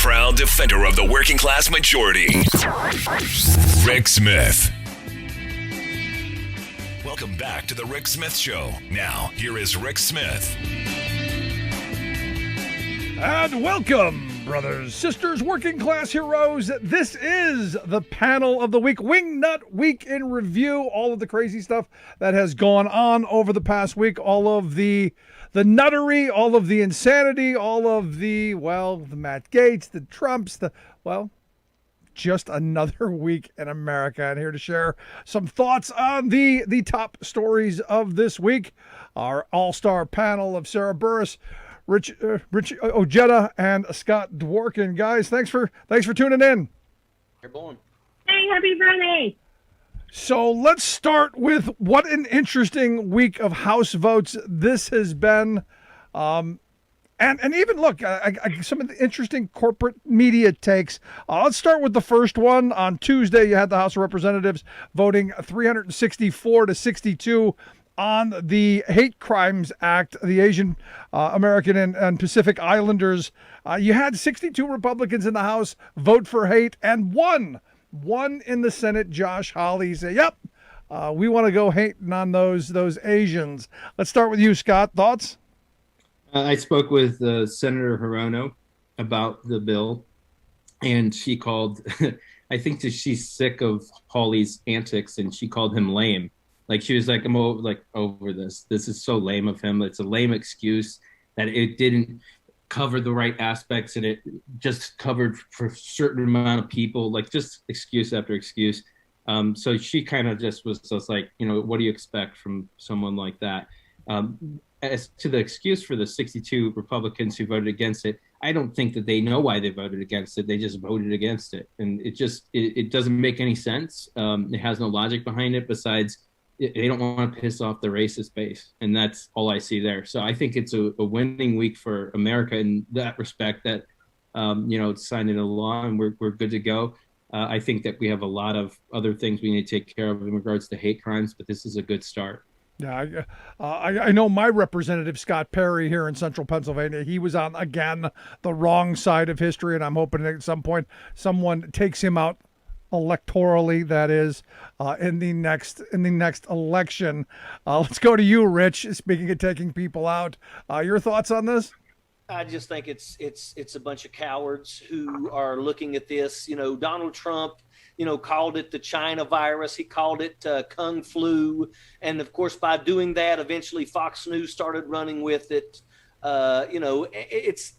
proud defender of the working class majority, Rick Smith. Welcome back to the Rick Smith Show. Now, here is Rick Smith. And welcome, brothers, sisters, working class heroes. This is the panel of the week, Wingnut Week in Review. All of the crazy stuff that has gone on over the past week, all of the nuttery, all of the insanity, all of the Matt Gaetz, the Trumps, just another week in America. And here to share some thoughts on the top stories of this week, our all-star panel of Sarah Burris, Rich Ojeda, and Scott Dworkin. Guys, thanks for tuning in. You're born. Hey, happy Friday. So let's start with what an interesting week of House votes this has been. And even look, some of the interesting corporate media takes. Let's start with the first one. On Tuesday, you had the House of Representatives voting 364 to 62 on the Hate Crimes Act, the Asian American and Pacific Islanders. You had 62 Republicans in the House vote for hate, and one in the Senate, Josh Hawley, say, yep, we want to go hating on those Asians. Let's start with you, Scott. Thoughts? I spoke with Senator Hirono about the bill, and she called, I think that she's sick of Hawley's antics, and she called him lame. Like, she was like, I'm over this. This is so lame of him. It's a lame excuse that it didn't cover the right aspects, and it just covered for a certain amount of people, like just excuse after excuse. So she kind of just was like, what do you expect from someone like that? As to the excuse for the 62 Republicans who voted against it, I don't think that they know why they voted against it. They just voted against it. And it doesn't make any sense. It has no logic behind it besides they don't want to piss off the racist base. And that's all I see there. So I think it's a winning week for America in that respect, that, it's signed into law and we're good to go. I think that we have a lot of other things we need to take care of in regards to hate crimes, but this is a good start. Yeah, I know my representative, Scott Perry, here in central Pennsylvania, he was on, again, the wrong side of history, and I'm hoping at some point someone takes him out electorally, that is, in the next election. Let's go to you, Rich. Speaking of taking people out, your thoughts on this? I just think it's a bunch of cowards who are looking at this. Donald Trump, called it the China virus. He called it Kung flu. And of course, by doing that, eventually Fox News started running with it. It's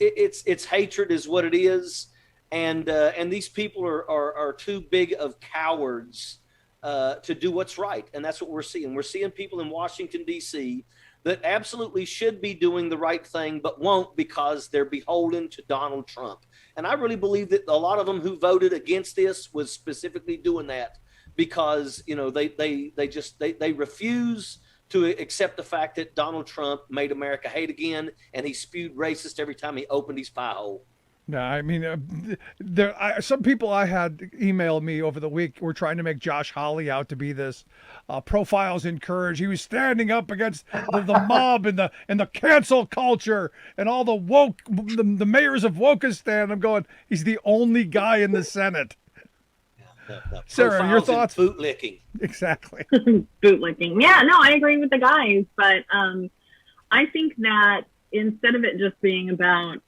hatred is what it is. And these people are too big of cowards to do what's right. And that's what we're seeing. We're seeing people in Washington, D.C. that absolutely should be doing the right thing, but won't because they're beholden to Donald Trump. And I really believe that a lot of them who voted against this was specifically doing that because, they refuse to accept the fact that Donald Trump made America hate again, and he spewed racist every time he opened his pie hole. No, I mean, some people I had email me over the week were trying to make Josh Hawley out to be this profiles in courage. He was standing up against the mob and the cancel culture and all the woke, the mayors of Wokistan. I'm going, he's the only guy in the Senate. Sarah, your thoughts? Bootlicking. Exactly. Bootlicking. Yeah, no, I agree with the guys, but I think that instead of it just being about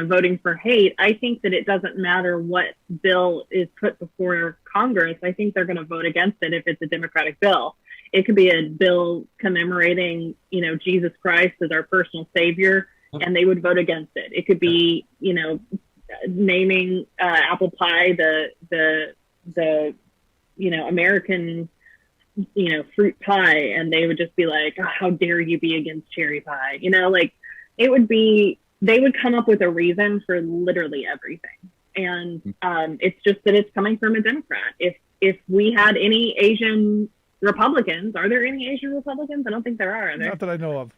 voting for hate, I think that it doesn't matter what bill is put before Congress. I think they're going to vote against it if it's a Democratic bill. It could be a bill commemorating, Jesus Christ as our personal savior, and they would vote against it. It could be, naming apple pie the American, fruit pie, and they would just be like, oh, how dare you be against cherry pie? It would be, they would come up with a reason for literally everything. And it's just that it's coming from a Democrat. If we had any Asian Republicans, are there any Asian Republicans? I don't think there are there? Not that I know of.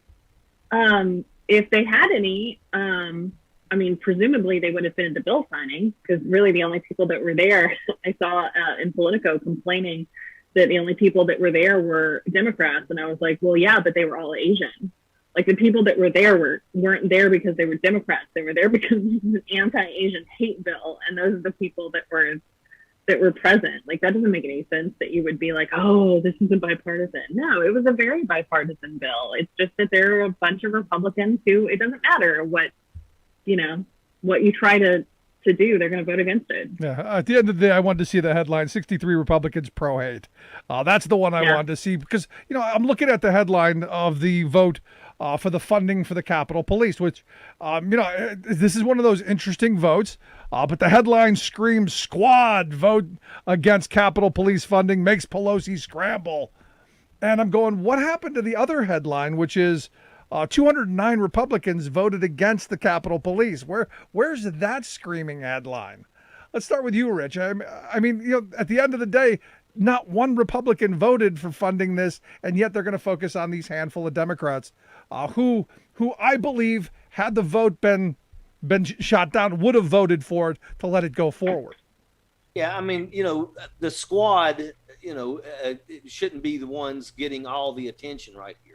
If they had any, presumably they would have been at the bill signing, because really the only people that were there, I saw in Politico complaining that the only people that were there were Democrats. And I was like, well, yeah, but they were all Asian. Like the people that were there weren't there because they were Democrats. They were there because it was an anti-Asian hate bill, and those are the people that were present. Like that doesn't make any sense that you would be like, oh, this isn't bipartisan. No, it was a very bipartisan bill. It's just that there are a bunch of Republicans who it doesn't matter what you try to do, they're going to vote against it. Yeah. At the end of the day, I wanted to see the headline: 63 Republicans pro-hate. That's the one I wanted to see because I'm looking at the headline of the vote for the funding for the Capitol Police, which this is one of those interesting votes. But the headline screams: "Squad vote against Capitol Police funding makes Pelosi scramble." And I'm going, what happened to the other headline, which is 209 Republicans voted against the Capitol Police? Where's that screaming headline? Let's start with you, Rich. I mean, at the end of the day, not one Republican voted for funding this, and yet they're going to focus on these handful of Democrats who I believe, had the vote been shot down, would have voted for it to let it go forward. Yeah, I mean, the squad, it shouldn't be the ones getting all the attention right here.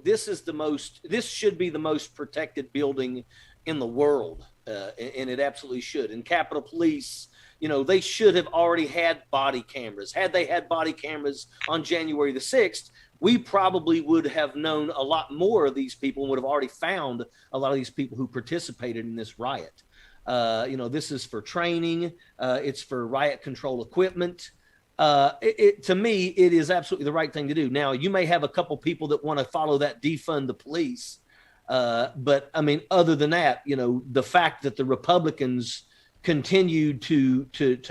This should be the most protected building in the world, and it absolutely should. And Capitol Police, they should have already had body cameras. Had they had body cameras on January the 6th, we probably would have known a lot more of these people and would have already found a lot of these people who participated in this riot. This is for training. It's for riot control equipment. To me, it is absolutely the right thing to do. Now, you may have a couple people that want to follow that defund the police. But I mean, other than that, the fact that the Republicans continued to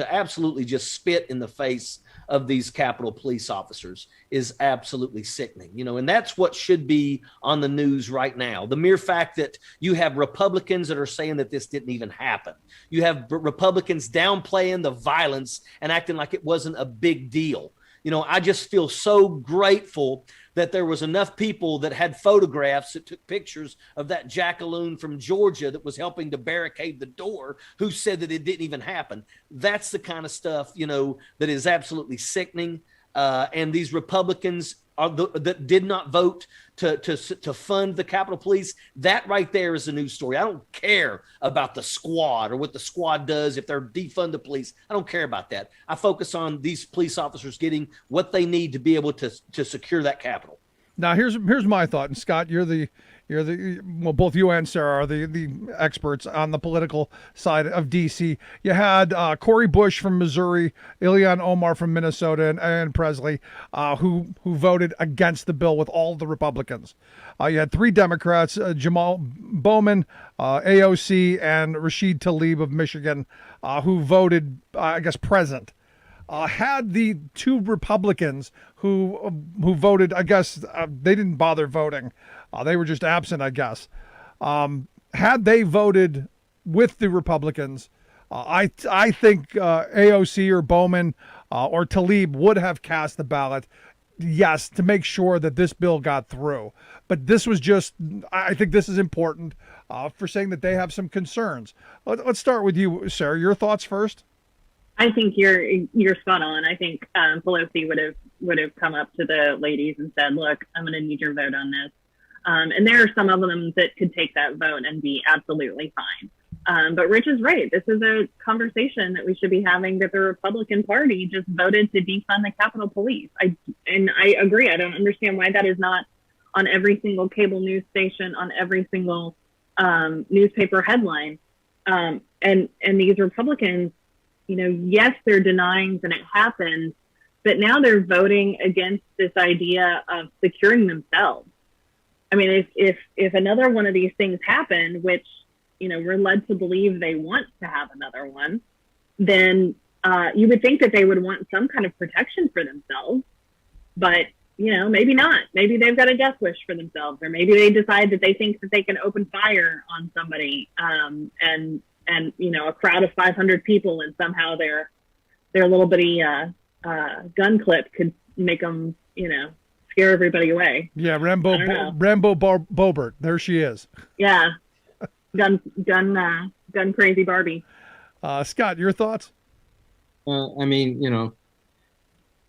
absolutely just spit in the face of these Capitol Police officers is absolutely sickening, and that's what should be on the news right now. The mere fact that you have Republicans that are saying that this didn't even happen. You have Republicans downplaying the violence and acting like it wasn't a big deal. I just feel so grateful that there was enough people that had photographs that took pictures of that jackaloon from Georgia that was helping to barricade the door, who said that it didn't even happen. That's the kind of stuff, that is absolutely sickening. And these Republicans that did not vote to fund the Capitol Police, that right there is a news story. I don't care about the squad or what the squad does if they're defund the police. I don't care about that. I focus on these police officers getting what they need to be able to secure that Capitol. Now, here's my thought, and Scott, you're the both you and Sarah are the experts on the political side of DC. You had Cori Bush from Missouri, Ilhan Omar from Minnesota, and Presley, who voted against the bill with all the Republicans. You had three Democrats, Jamal Bowman, AOC, and Rashid Tlaib of Michigan, who voted, present. Had the two Republicans who voted, they didn't bother voting. They were just absent, I guess. Had they voted with the Republicans, I think AOC or Bowman or Tlaib would have cast the ballot, yes, to make sure that this bill got through. But this was I think this is important for saying that they have some concerns. Let's start with you, Sarah. Your thoughts first? I think you're spot on. I think Pelosi would have come up to the ladies and said, "Look, I'm going to need your vote on this." And there are some of them that could take that vote and be absolutely fine. But Rich is right. This is a conversation that we should be having, that the Republican Party just voted to defund the Capitol Police. I agree. I don't understand why that is not on every single cable news station, on every single newspaper headline. And these Republicans, yes, they're denying that it happened, but now they're voting against this idea of securing themselves. I mean, if another one of these things happen, which, we're led to believe they want to have another one, then you would think that they would want some kind of protection for themselves. But, maybe not. Maybe they've got a death wish for themselves, or maybe they decide that they think that they can open fire on somebody and a crowd of 500 people, and somehow their little bitty gun clip could make them, scare everybody away. Yeah, Rambo Bobert. There she is. Yeah, gun crazy Barbie. Scott, your thoughts?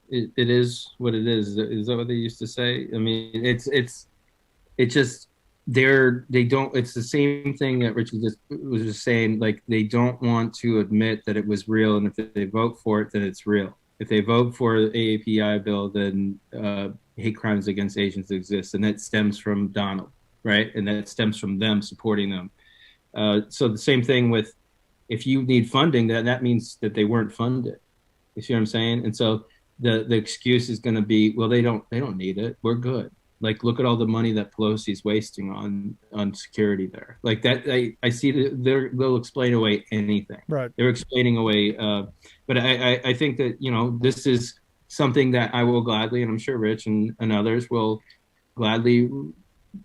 It is what it is. Is that what they used to say? I mean, it's it just they don't. It's the same thing that Richard was just saying. Like, they don't want to admit that it was real, and if they vote for it, then it's real. If they vote for the AAPI bill, then hate crimes against Asians exist, and that stems from Donald, right? And that stems from them supporting them. So the same thing with, if you need funding, that means that they weren't funded. You see what I'm saying? And so the excuse is going to be, well, they don't need it. We're good. Like, look at all the money that Pelosi's wasting on security there. Like that, I see that they'll explain away anything. Right. They're explaining away. But I think that, this is something that I will gladly, and I'm sure Rich and others will gladly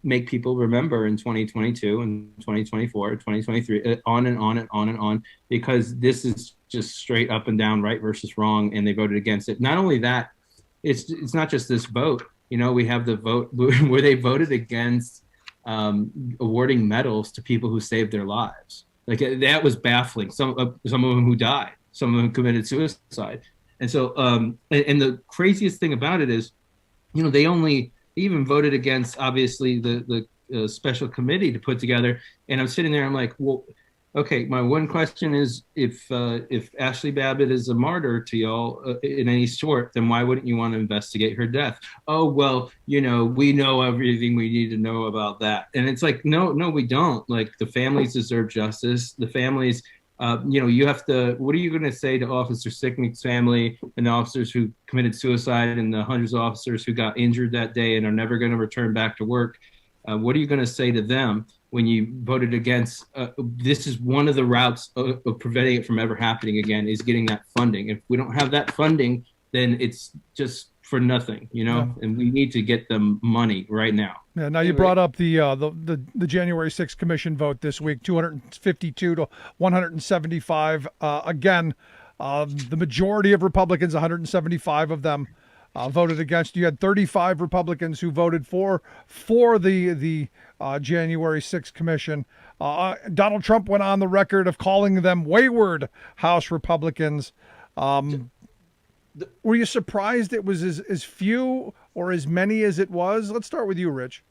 make people remember in 2022 and 2024, 2023, on and on and on and on, because this is just straight up and down right versus wrong, and they voted against it. Not only that, it's not just this vote. We have the vote where they voted against awarding medals to people who saved their lives. Like, that was baffling. Some of them who died, some of them committed suicide. And so, and the craziest thing about it is, they even voted against, obviously, the special committee to put together. And I'm sitting there, I'm like, well, okay, my one question is, if Ashley Babbitt is a martyr to y'all in any sort, then why wouldn't you want to investigate her death? Oh, well, we know everything we need to know about that. And it's like, no, we don't. Like, the families deserve justice. The families, you have to, what are you going to say to Officer Sicknick's family and the officers who committed suicide and the hundreds of officers who got injured that day and are never going to return back to work? What are you going to say to them when you voted against? This is one of the routes of preventing it from ever happening again, is getting that funding. If we don't have that funding, then it's just for nothing, Yeah. And we need to get them money right now. Yeah. Now, you brought up the January 6th commission vote this week, 252 to 175. Again, the majority of Republicans, 175 of them, voted against. You had 35 Republicans who voted for the January 6th commission. Donald Trump went on the record of calling them wayward House Republicans. Were you surprised it was as few or as many as it was? Let's start with you, Rich.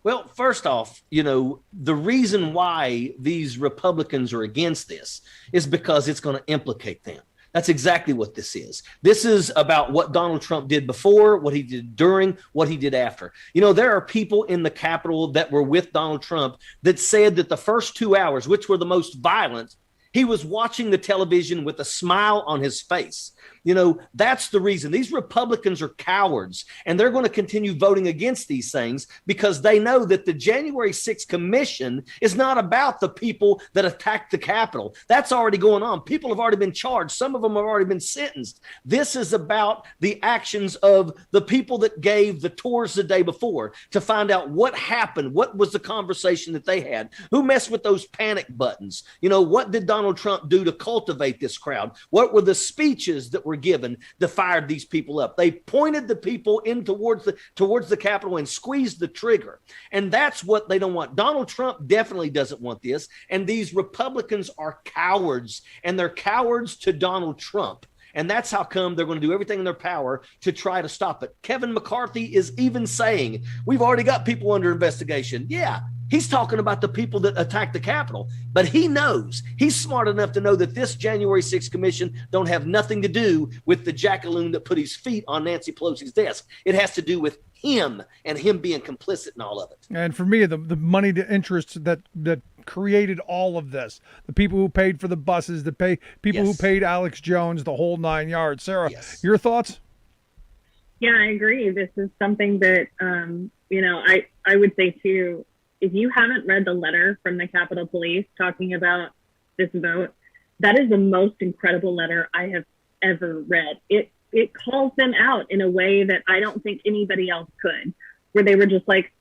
Well, first off, the reason why these Republicans are against this is because it's going to implicate them. That's exactly what this is. This is about what Donald Trump did before, what he did during, what he did after. There are people in the Capitol that were with Donald Trump that said that the first 2 hours, which were the most violent, he was watching the television with a smile on his face. That's the reason. These Republicans are cowards, and they're going to continue voting against these things because they know that the January 6th commission is not about the people that attacked the Capitol. That's already going on. People have already been charged. Some of them have already been sentenced. This is about the actions of the people that gave the tours the day before to find out what happened. What was the conversation that they had? Who messed with those panic buttons? What did Donald Trump do to cultivate this crowd? What were the speeches that were given that fired these people up? They pointed the people in towards the Capitol and squeezed the trigger. And that's what they don't want. Donald Trump definitely doesn't want this. And these Republicans are cowards, and they're cowards to Donald Trump. And that's how come they're going to do everything in their power to try to stop it. Kevin McCarthy is even saying, we've already got people under investigation. Yeah, he's talking about the people that attacked the Capitol. But he knows, he's smart enough to know that this January 6th commission don't have nothing to do with the jackaloon that put his feet on Nancy Pelosi's desk. It has to do with him and him being complicit in all of it. And for me, the money to interest that created all of this, the people who paid for the buses, people who paid Alex Jones, the whole 9 yards. Sarah, your thoughts? Yeah, I agree. This is something that, I would say too, if you haven't read the letter from the Capitol Police talking about this vote, that is the most incredible letter I have ever read. It calls them out in a way that I don't think anybody else could, where they were just like,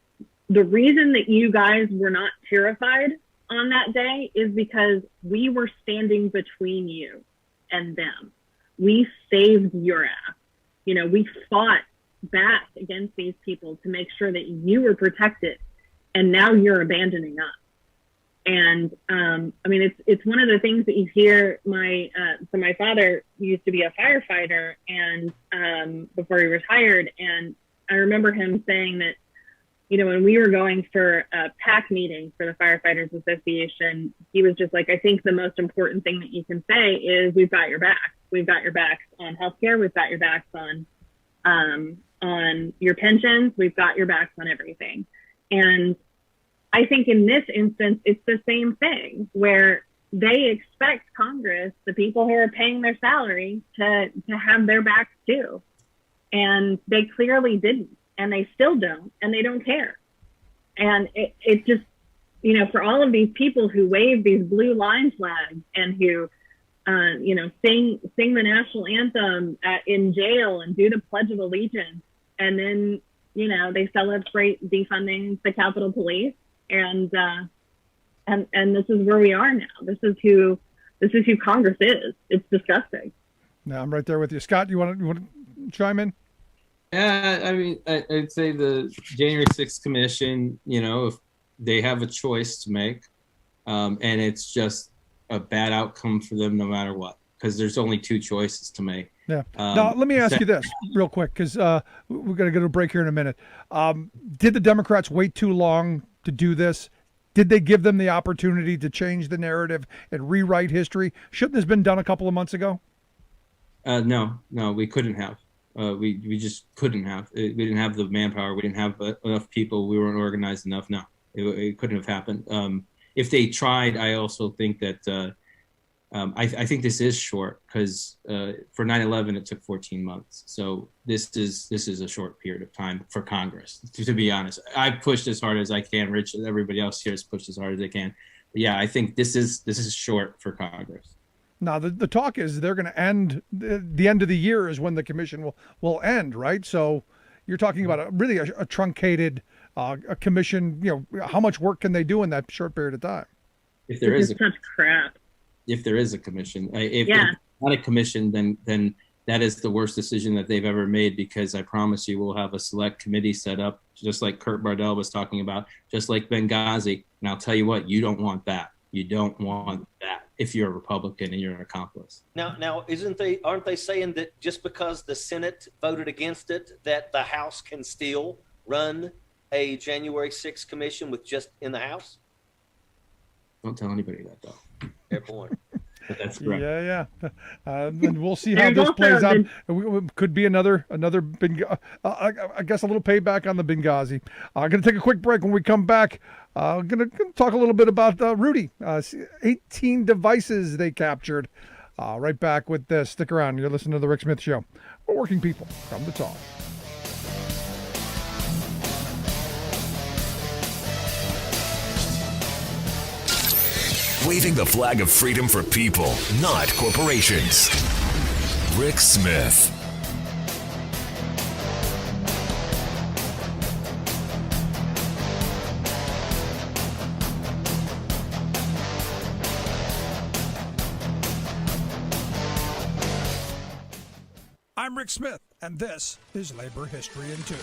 the reason that you guys were not terrified on that day is because we were standing between you and them. We saved your ass. We fought back against these people to make sure that you were protected, and now you're abandoning us. And it's one of the things that you hear. So my father used to be a firefighter, and before he retired, and I remember him saying that when we were going for a PAC meeting for the Firefighters Association, he was just like, I think the most important thing that you can say is we've got your backs. We've got your backs on healthcare. We've got your backs on your pensions. We've got your backs on everything. And I think in this instance, it's the same thing where they expect Congress, the people who are paying their salary, to have their backs too. And they clearly didn't, and they still don't, and they don't care. And it just, for all of these people who wave these blue line flags and who, sing the national anthem in jail and do the Pledge of Allegiance, and then, they celebrate defunding the Capitol Police, and this is where we are now. This is who Congress is. It's disgusting. No, I'm right there with you, Scott. You want to chime in? Yeah, I mean, I'd say the January 6th Commission, if they have a choice to make, and it's just a bad outcome for them no matter what, because there's only two choices to make. Yeah. Now, let me ask you this real quick, because we're going to go to a break here in a minute. Did the Democrats wait too long to do this? Did they give them the opportunity to change the narrative and rewrite history? Shouldn't this have been done a couple of months ago? No, we couldn't have. We just couldn't have. We didn't have the manpower. We didn't have enough people. We weren't organized enough. No, it couldn't have happened. If they tried, I also think that I think this is short, because for 9/11 it took 14 months. So this is a short period of time for Congress. To be honest, I've pushed as hard as I can. Rich and everybody else here has pushed as hard as they can. But yeah, I think this is short for Congress. Now, the talk is they're going to end, the end of the year is when the commission will end, right? So you're talking about a truncated a commission. How much work can they do in that short period of time? If there is such crap. If there is a commission, if it's not a commission, then that is the worst decision that they've ever made, because I promise you we'll have a select committee set up, just like Kurt Bardell was talking about, just like Benghazi. And I'll tell you what, you don't want that. You don't want that if you're a Republican and you're an accomplice. Now, aren't they saying that just because the Senate voted against it, that the House can still run a January 6th commission with just in the House? Don't tell anybody that, though. Fair point. But that's correct. Yeah. And we'll see how this plays out. It could be another I guess a little payback on the Benghazi. I'm going to take a quick break. When we come back, I'm going to talk a little bit about Rudy. 18 devices they captured. Right back with this. Stick around. You're listening to The Rick Smith Show. We're working people. Come to talk. Waving the flag of freedom for people, not corporations. Rick Smith. I'm Rick Smith, and this is Labor History in 2.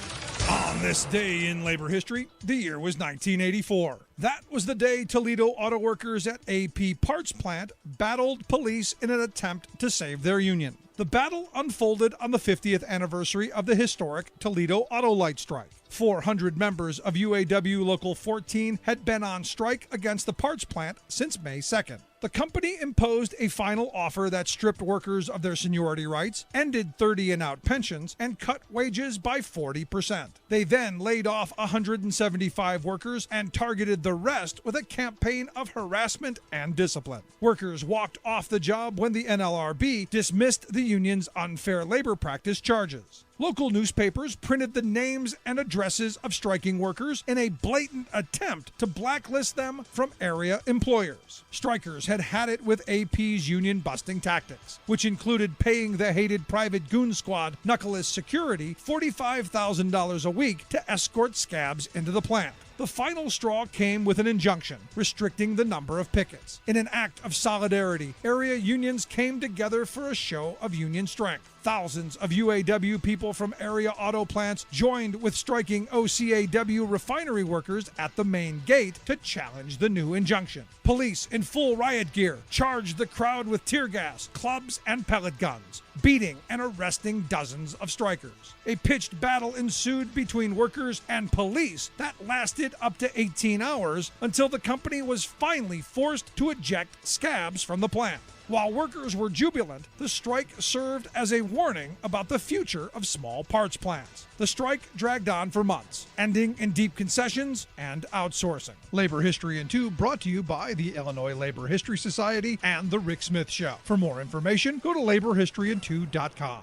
On this day in labor history, the year was 1984. That was the day Toledo auto workers at AP Parts Plant battled police in an attempt to save their union. The battle unfolded on the 50th anniversary of the historic Toledo Auto Light Strike. 400 members of UAW Local 14 had been on strike against the parts plant since May 2nd. The company imposed a final offer that stripped workers of their seniority rights, ended 30 and out pensions, and cut wages by 40%. They then laid off 175 workers and targeted the rest with a campaign of harassment and discipline. Workers walked off the job when the NLRB dismissed the union's unfair labor practice charges. Local newspapers printed the names and addresses of striking workers in a blatant attempt to blacklist them from area employers. Strikers had it with AP's union-busting tactics, which included paying the hated private goon squad Knuckleus Security $45,000 a week to escort scabs into the plant. The final straw came with an injunction restricting the number of pickets. In an act of solidarity, area unions came together for a show of union strength. Thousands of UAW people from area auto plants joined with striking OCAW refinery workers at the main gate to challenge the new injunction. Police in full riot gear charged the crowd with tear gas, clubs, and pellet guns, beating and arresting dozens of strikers. A pitched battle ensued between workers and police that lasted up to 18 hours until the company was finally forced to eject scabs from the plant. While workers were jubilant, the strike served as a warning about the future of small parts plants. The strike dragged on for months, ending in deep concessions and outsourcing. Labor History in 2 brought to you by the Illinois Labor History Society and The Rick Smith Show. For more information, go to laborhistoryin2.com.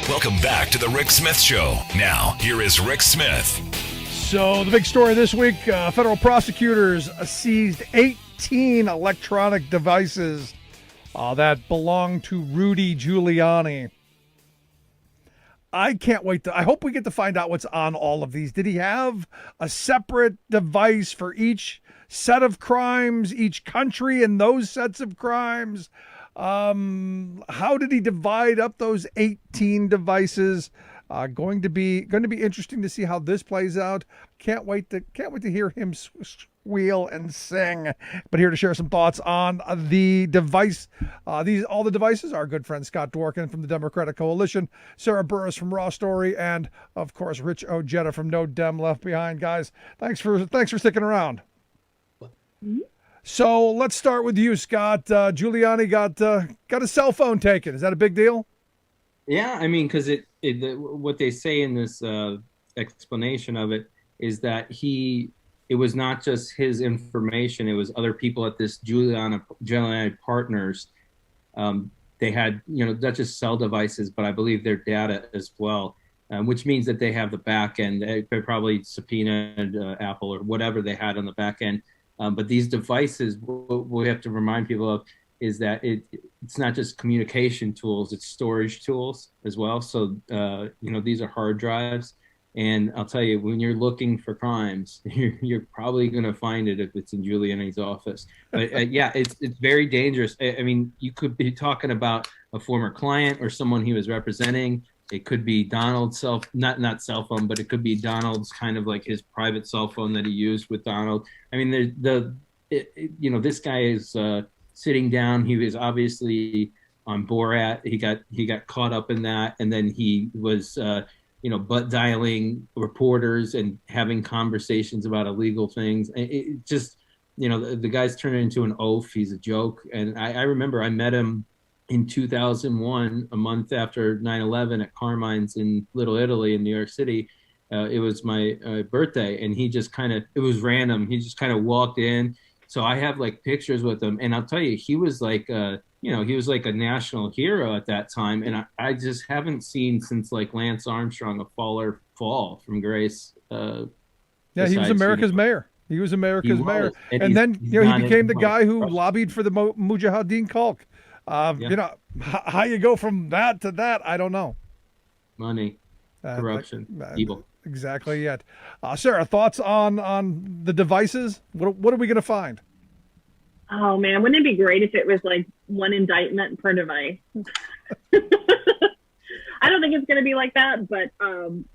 Welcome back to the Rick Smith Show. Now, here is Rick Smith. So the big story this week, federal prosecutors seized 18 electronic devices that belong to Rudy Giuliani. I can't wait. I hope we get to find out what's on all of these. Did he have a separate device for each set of crimes, each country and those sets of crimes? How did he divide up those 18 devices? Going to be interesting to see how this plays out. Can't wait to hear him squeal and sing. But here to share some thoughts on the device, all the devices, our good friend Scott Dworkin from the Democratic Coalition, Sarah Burris from RawStory, and of course Rich Ojeda from No Dem Left Behind. Guys, thanks for sticking around. Mm-hmm. So let's start with you, Scott. Giuliani got a cell phone taken. Is that a big deal? Yeah, I mean, because what they say in this explanation of it is that it was not just his information; it was other people at this Giuliani Partners. They had, not just cell devices, but I believe their data as well, which means that they have the back end. They probably subpoenaed Apple or whatever they had on the back end. But these devices, what we have to remind people of is that it's not just communication tools, it's storage tools as well. So, these are hard drives. And I'll tell you, when you're looking for crimes, you're probably going to find it if it's in Giuliani's office. But yeah, it's very dangerous. I mean, you could be talking about a former client or someone he was representing. It could be Donald's not cell phone, but it could be Donald's kind of like his private cell phone that he used with Donald. I mean, this guy is sitting down. He was obviously on Borat. He got caught up in that, and then he was butt dialing reporters and having conversations about illegal things. It just the guy's turned into an oaf. He's a joke, and I remember I met him in 2001, a month after 9/11 at Carmine's in Little Italy in New York City. It was my birthday, and he just it was random. He just kind of walked in. So I have like pictures with him, and I'll tell you, he was like, he was like a national hero at that time. And I just haven't seen since like Lance Armstrong a fall from grace. Yeah, he was America's mayor. He was America's mayor. And then, he became the guy who lobbied for the Mujahideen cult. How you go from that to that, I don't know. Money, corruption, evil. Exactly. Yet, Sarah, thoughts on the devices? What are we going to find? Oh man, wouldn't it be great if it was like one indictment per device? I don't think it's going to be like that, but so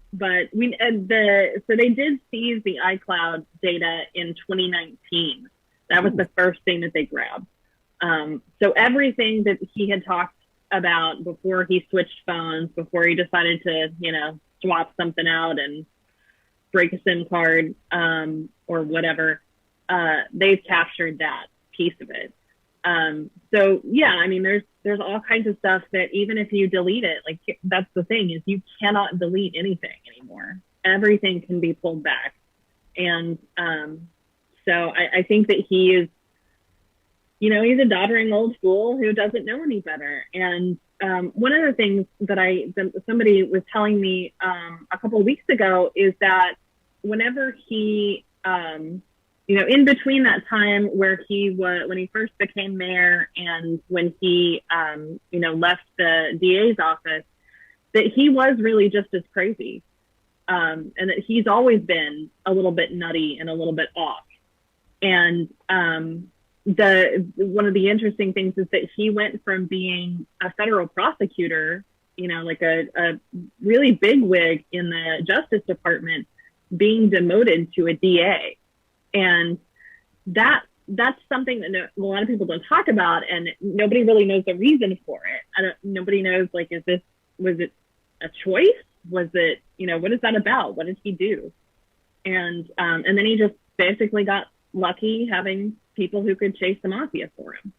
they did seize the iCloud data in 2019. That was the first thing that they grabbed. So everything that he had talked about before he switched phones, before he decided to, swap something out and break a SIM card or whatever, they've captured that piece of it. So yeah, I mean, there's all kinds of stuff that even if you delete it, like that's the thing is you cannot delete anything anymore. Everything can be pulled back. And so I think that he is, he's a doddering old fool who doesn't know any better. And one of the things that somebody was telling me a couple of weeks ago is that whenever he, in between that time where when he first became mayor and when he, left the DA's office, that he was really just as crazy. and that he's always been a little bit nutty and a little bit off. And one of the interesting things is that he went from being a federal prosecutor, like a really big wig in the Justice Department, being demoted to a DA. And that's something that a lot of people don't talk about, and nobody really knows the reason for it. Nobody knows, was it a choice? Was it, what is that about? What did he do? And then he just basically got lucky having people who could chase the mafia for him.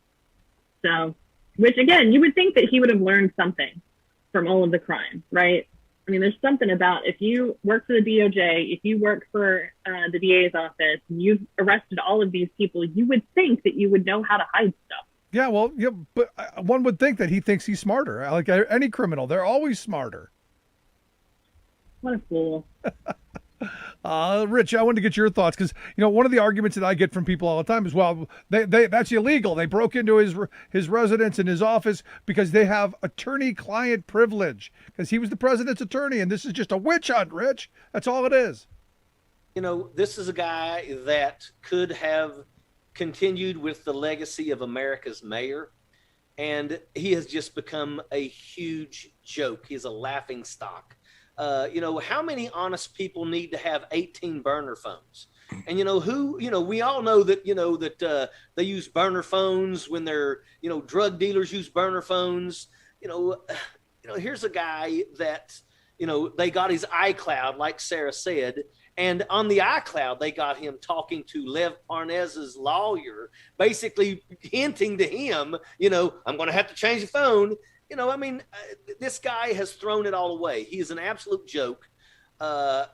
So, which again, you would think that he would have learned something from all of the crime, right? I mean, there's something about, if you work for the DOJ, if you work for the DA's office, and you've arrested all of these people, you would think that you would know how to hide stuff. Yeah, well, yeah, but one would think that he thinks he's smarter. Like any criminal, they're always smarter. What a fool. Rich, I wanted to get your thoughts because, one of the arguments that I get from people all the time is, well, they that's illegal. They broke into his residence and his office because they have attorney-client privilege because he was the president's attorney, and this is just a witch hunt, Rich. That's all it is. This is a guy that could have continued with the legacy of America's mayor, and he has just become a huge joke. He's a laughing stock. How many honest people need to have 18 burner phones? And we all know that they use burner phones when they're, drug dealers use burner phones. Here's a guy that, they got his iCloud, like Sarah said, and on the iCloud, they got him talking to Lev Parnas's lawyer, basically hinting to him, I'm going to have to change the phone. This guy has thrown it all away. He is an absolute joke. To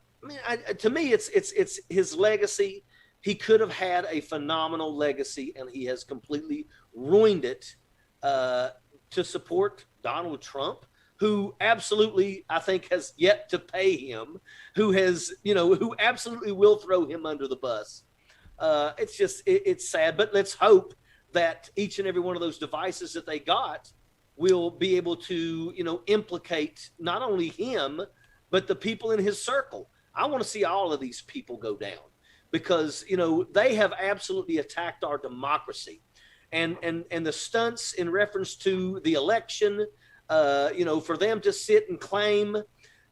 me, it's his legacy. He could have had a phenomenal legacy, and he has completely ruined it to support Donald Trump, who absolutely, I think, has yet to pay him, who absolutely will throw him under the bus. It's sad, but let's hope that each and every one of those devices that they got will be able to, implicate not only him, but the people in his circle. I want to see all of these people go down because, they have absolutely attacked our democracy. And the stunts in reference to the election, for them to sit and claim,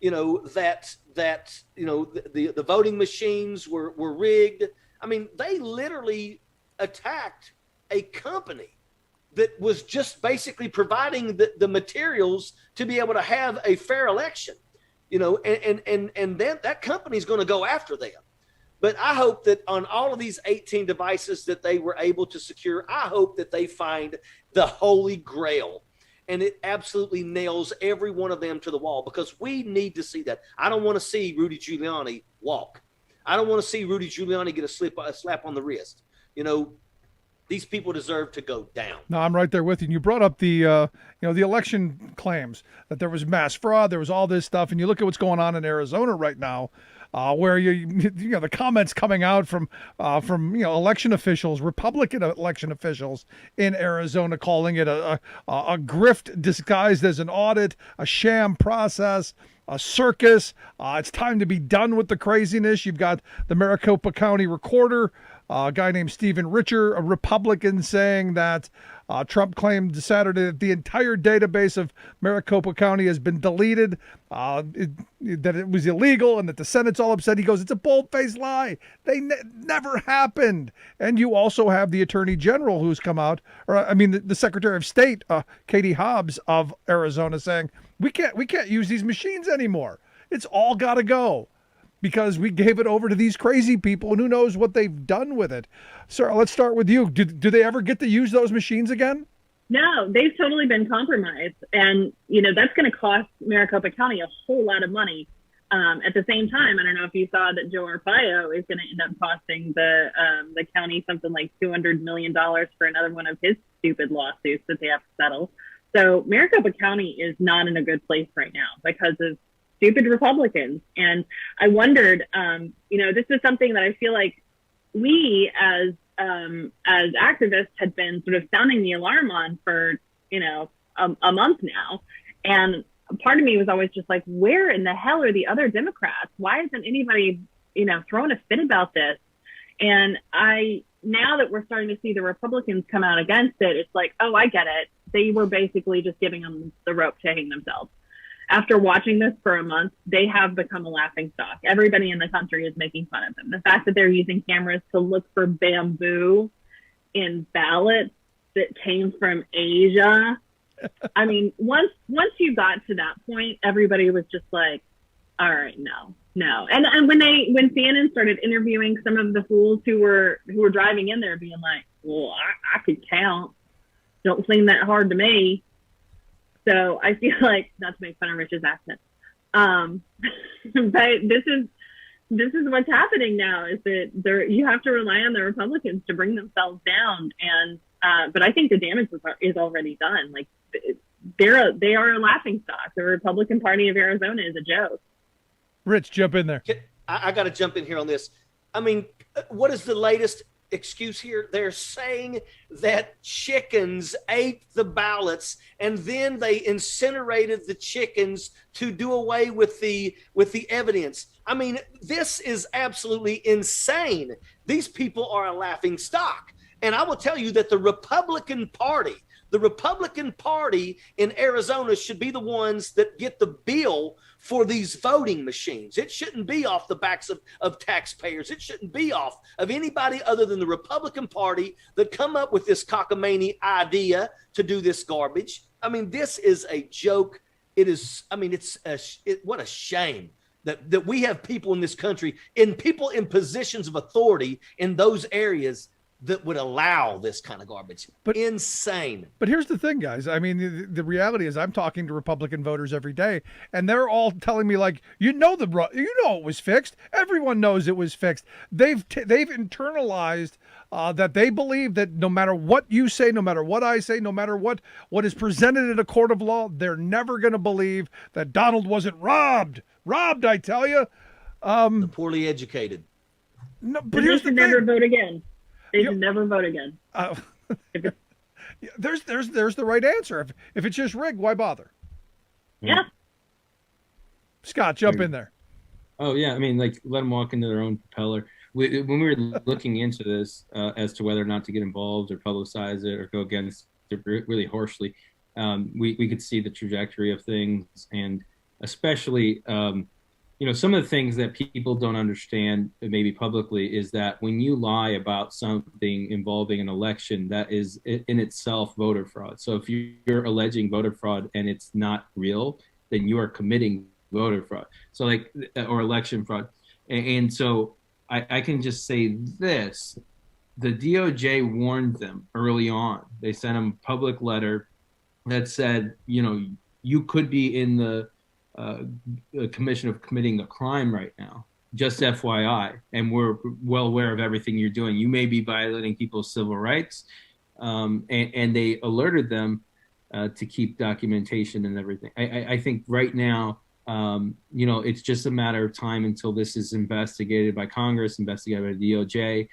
that the voting machines were rigged. I mean, they literally attacked a company that was just basically providing the materials to be able to have a fair election, and then that company's going to go after them. But I hope that on all of these 18 devices that they were able to secure, I hope that they find the Holy Grail and it absolutely nails every one of them to the wall because we need to see that. I don't want to see Rudy Giuliani walk. I don't want to see Rudy Giuliani get a slap on the wrist. These people deserve to go down. No, I'm right there with you. And you brought up the election claims that there was mass fraud, there was all this stuff, and you look at what's going on in Arizona right now, where the comments coming out from election officials, Republican election officials in Arizona, calling it a grift disguised as an audit, a sham process, a circus. It's time to be done with the craziness. You've got the Maricopa County recorder, a guy named Stephen Richer, a Republican, saying that Trump claimed Saturday that the entire database of Maricopa County has been deleted, that it was illegal, and that the Senate's all upset. He goes, it's a bold-faced lie. They never happened. And you also have the Attorney General who's come out, the Secretary of State, Katie Hobbs of Arizona, saying, we can't use these machines anymore. It's all got to go. Because we gave it over to these crazy people, and who knows what they've done with it. Sarah, let's start with you. Do they ever get to use those machines again? No, they've totally been compromised. And, that's going to cost Maricopa County a whole lot of money. At the same time, I don't know if you saw that Joe Arpaio is going to end up costing the county something like $200 million for another one of his stupid lawsuits that they have to settle. So Maricopa County is not in a good place right now because of stupid Republicans. And I wondered, this is something that I feel like we as activists had been sort of sounding the alarm on for, a month now. And part of me was always just like, where in the hell are the other Democrats? Why isn't anybody, throwing a fit about this? And now that we're starting to see the Republicans come out against it, it's like, oh, I get it. They were basically just giving them the rope to hang themselves. After watching this for a month, they have become a laughingstock. Everybody in the country is making fun of them. The fact that they're using cameras to look for bamboo in ballots that came from Asia. I mean, once you got to that point, everybody was just like, all right, no. And when Fannin started interviewing some of the fools who were driving in there, being like, well, I could count. Don't seem that hard to me. So I feel like, not to make fun of Rich's accent, but this is what's happening now, is that you have to rely on the Republicans to bring themselves down. And but I think the damage is already done. Like, they are a laughingstock. The Republican Party of Arizona is a joke. Rich, jump in there. I got to jump in here on this. I mean, what is the latest excuse here? They're saying that chickens ate the ballots and then they incinerated the chickens to do away with the evidence. I mean, this is absolutely insane. These people are a laughing stock. And I will tell you that the Republican Party in Arizona should be the ones that get the bill for these voting machines. It shouldn't be off the backs of taxpayers. It shouldn't be off of anybody other than the Republican Party that come up with this cockamamie idea to do this garbage. I mean, this is a joke. It is, I mean, what a shame that we have people in this country, people in positions of authority in those areas that would allow this kind of garbage. But insane. But here's the thing, guys. I mean, the reality is, I'm talking to Republican voters every day, and they're all telling me, like, it was fixed. Everyone knows it was fixed. They've internalized that they believe that no matter what you say, no matter what I say, no matter what is presented in a court of law, they're never going to believe that Donald wasn't robbed. Robbed, I tell you. The poorly educated. No, but here's the thing. Never vote again. They should never vote again. There's the right answer. If it's just rigged, why bother? Yeah. Scott, jump in there. Oh yeah, I mean, like, let them walk into their own propeller. When we were looking into this as to whether or not to get involved or publicize it or go against it really harshly, we could see the trajectory of things, and especially some of the things that people don't understand, maybe publicly, is that when you lie about something involving an election, that is in itself voter fraud. So if you're alleging voter fraud and it's not real, then you are committing voter fraud. So or election fraud. And so I can just say this: the DOJ warned them early on. They sent them a public letter that said, you could be in the commission of committing a crime right now, just FYI, and we're well aware of everything you're doing. You may be violating people's civil rights, and they alerted them to keep documentation and everything. I think right now, it's just a matter of time until this is investigated by Congress, investigated by the DOJ.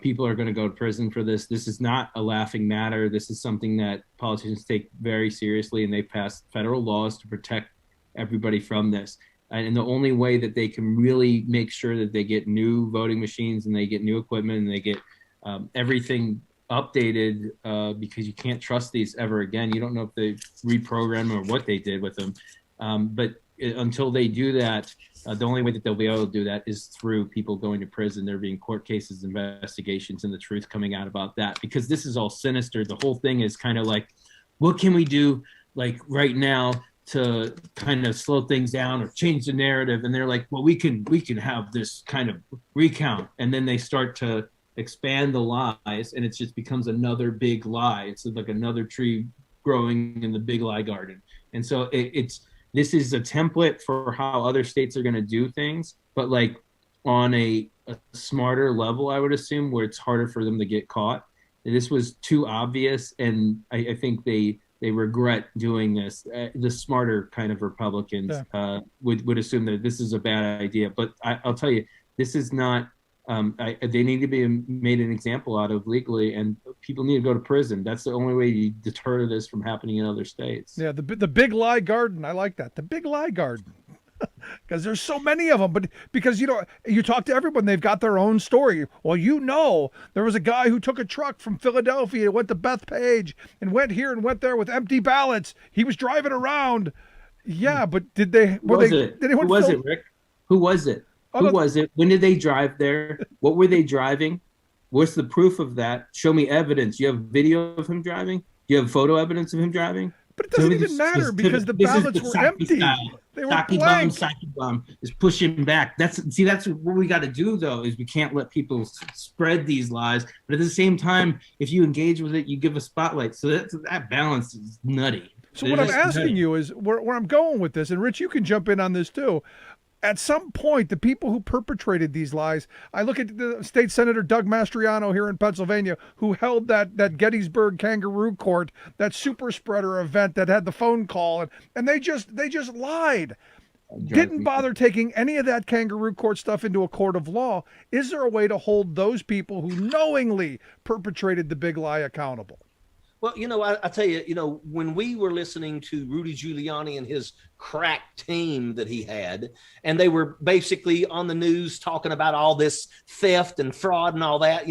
People are going to go to prison for this. This is not a laughing matter. This is something that politicians take very seriously, and they passed federal laws to protect everybody from this. And the only way that they can really make sure that they get new voting machines and they get new equipment and they get everything updated, because you can't trust these ever again. You don't know if they reprogram or what they did with them. But until they do that, the only way that they'll be able to do that is through people going to prison. There being court cases, investigations, and the truth coming out about that, because this is all sinister. The whole thing is kind of like, what can we do like right now to kind of slow things down or change the narrative? And they're like, well, we can have this kind of recount. And then they start to expand the lies, and it just becomes another big lie. It's like another tree growing in the big lie garden. And so this is a template for how other states are going to do things, but like on a smarter level, I would assume, where it's harder for them to get caught. This was too obvious, and I think they regret doing this. The smarter kind of Republicans would assume that this is a bad idea. But I'll tell you, this is not They need to be made an example out of legally, and people need to go to prison. That's the only way you deter this from happening in other states. Yeah, the big lie garden. I like that. The big lie garden. Because there's so many of them, but because you talk to everyone, they've got their own story. Well, there was a guy who took a truck from Philadelphia, went to Bethpage, and went here and went there with empty ballots. He was driving around. Yeah, but did they? Who was it, Rick? Who was it? Who was it? When did they drive there? What were they driving? What's the proof of that? Show me evidence. You have video of him driving? You have photo evidence of him driving? But it doesn't even matter because the ballots were empty. They were blank. Saki bomb is pushing back. That's what we got to do, though, is we can't let people spread these lies. But at the same time, if you engage with it, you give a spotlight. So that balance is nutty. So what I'm asking you is where I'm going with this, and Rich, you can jump in on this too. At some point, the people who perpetrated these lies, I look at the state senator Doug Mastriano here in Pennsylvania, who held that Gettysburg kangaroo court, that super spreader event that had the phone call, and they just lied. Didn't bother taking any of that kangaroo court stuff into a court of law. Is there a way to hold those people who knowingly perpetrated the big lie accountable? Well, I tell you, when we were listening to Rudy Giuliani and his crack team that he had, and they were basically on the news talking about all this theft and fraud and all that,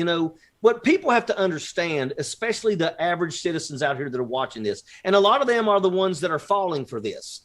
what people have to understand, especially the average citizens out here that are watching this, and a lot of them are the ones that are falling for this.